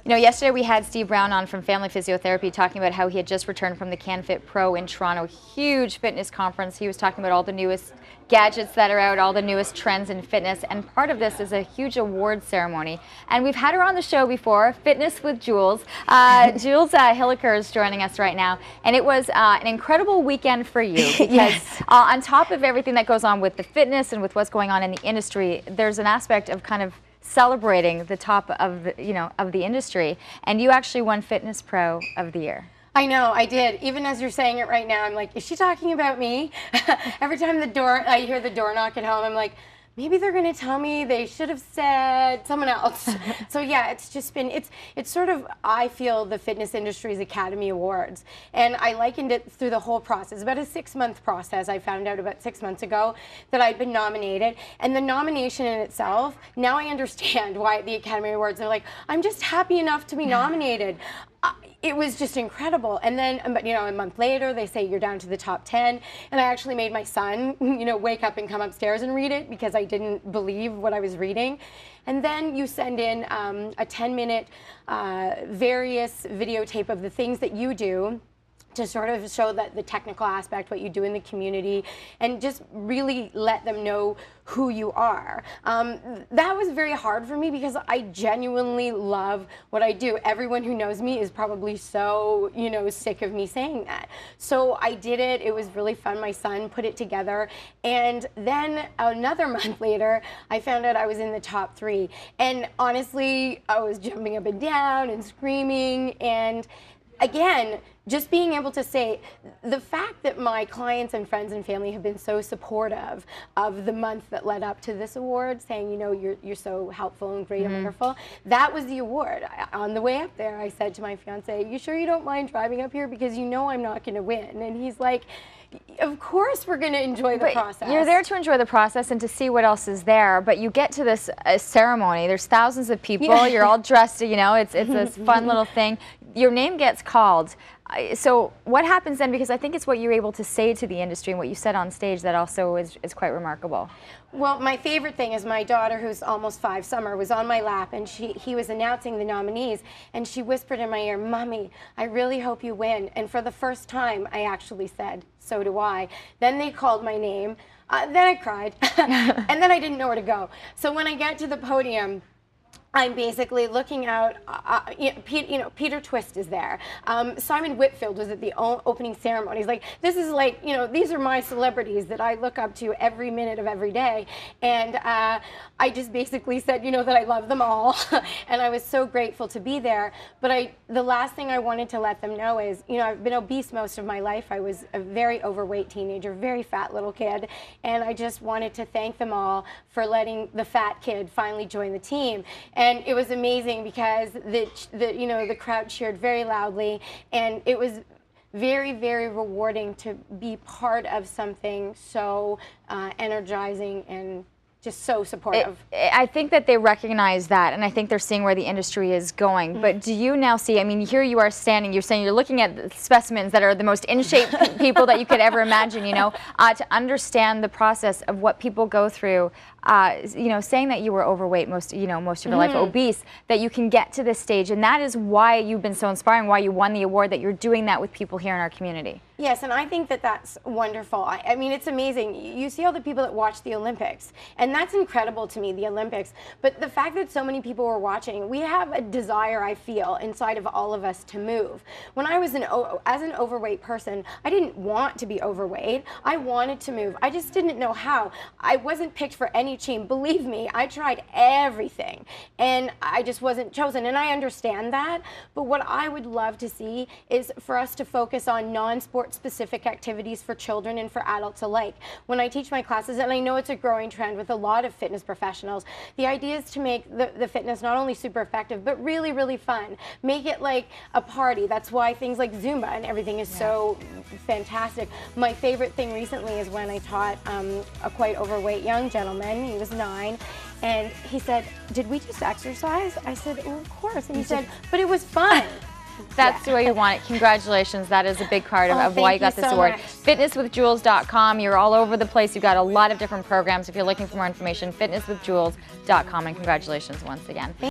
You know, yesterday we had Steve Brown on from Family Physiotherapy talking about how he had just returned from the CanFitPro in Toronto, huge fitness conference. He was talking about all the newest gadgets that are out, all the newest trends in fitness, and part of this is a huge award ceremony. And we've had her on the show before, Fitness with Jules. Jules Hilliker is joining us right now, and it was an incredible weekend for you because Yes. On top of everything that goes on with the fitness and with what's going on in the industry, there's an aspect of kind of celebrating the top of, of the industry, and you actually won Fitness Pro of the Year. I know, I did. Even as you're saying it right now, I'm like, is she talking about me? Every time I hear the door knock at home, I'm like, maybe they're going to tell me they should have said someone else. So yeah, it's just been, it's sort of, I feel, the fitness industry's Academy Awards. And I likened it through the whole process, about a 6-month process. I found out about 6 months ago that I'd been nominated. And the nomination in itself, now I understand why the Academy Awards are like, I'm just happy enough to be nominated. It was just incredible. And then, a month later, they say you're down to the top 10. And I actually made my son, wake up and come upstairs and read it because I didn't believe what I was reading. And then you send in a 10-minute various videotape of the things that you do to sort of show that the technical aspect, what you do in the community, and just really let them know who you are. That was very hard for me because I genuinely love what I do. Everyone who knows me is probably so, sick of me saying that. So I did it. It was really fun. My son put it together. And then another month later, I found out I was in the top 3. And honestly, I was jumping up and down and screaming. And again, just being able to say, the fact that my clients and friends and family have been so supportive of the month that led up to this award, saying, you're so helpful and great and wonderful, that was the award. On the way up there, I said to my fiance, you sure you don't mind driving up here because I'm not going to win? And he's like, of course we're going to enjoy the process. You're there to enjoy the process and to see what else is there, but you get to this ceremony, there's thousands of people, you're all dressed, it's this fun little thing. Your name gets called. So what happens then? Because I think it's what you're able to say to the industry and what you said on stage that also is quite remarkable. Well, my favorite thing is my daughter, who's almost 5, Summer, was on my lap, and he was announcing the nominees, and she whispered in my ear, Mommy, I really hope you win. And for the first time, I actually said, so do I. Then they called my name. Then I cried, and then I didn't know where to go. So when I get to the podium, I'm basically looking out, Peter Twist is there. Simon Whitfield was at the opening ceremony. He's like, this is like, these are my celebrities that I look up to every minute of every day. And I just basically said, that I love them all. And I was so grateful to be there. But the last thing I wanted to let them know is, I've been obese most of my life. I was a very overweight teenager, very fat little kid. And I just wanted to thank them all for letting the fat kid finally join the team. And it was amazing because the crowd cheered very loudly, and it was very, very rewarding to be part of something so energizing and just so supportive. I think that they recognize that, and I think they're seeing where the industry is going. But do you now see, here you are standing, you're saying you're looking at specimens that are the most in-shape people that you could ever imagine, to understand the process of what people go through, saying that you were overweight most of your life, obese, that you can get to this stage, and that is why you've been so inspiring, why you won the award, that you're doing that with people here in our community. Yes, and I think that that's wonderful. I mean, it's amazing. You see all the people that watch the Olympics, and that's incredible to me, the Olympics. But the fact that so many people were watching, we have a desire, I feel, inside of all of us to move. When I was as an overweight person, I didn't want to be overweight. I wanted to move. I just didn't know how. I wasn't picked for any team. Believe me, I tried everything, and I just wasn't chosen. And I understand that. But what I would love to see is for us to focus on non-sport specific activities for children and for adults alike. When I teach my classes, and I know it's a growing trend with a lot of fitness professionals, the idea is to make the fitness not only super effective, but really, really fun. Make it like a party. That's why things like Zumba and everything is so fantastic. My favorite thing recently is when I taught a quite overweight young gentleman, he was 9, and he said, did we just exercise? I said, well, of course. And he said, but it was fun. That's the way you want it. Congratulations. That is a big part of why you got this award. Fitnesswithjules.com. You're all over the place. You've got a lot of different programs. If you're looking for more information, fitnesswithjules.com. And congratulations once again.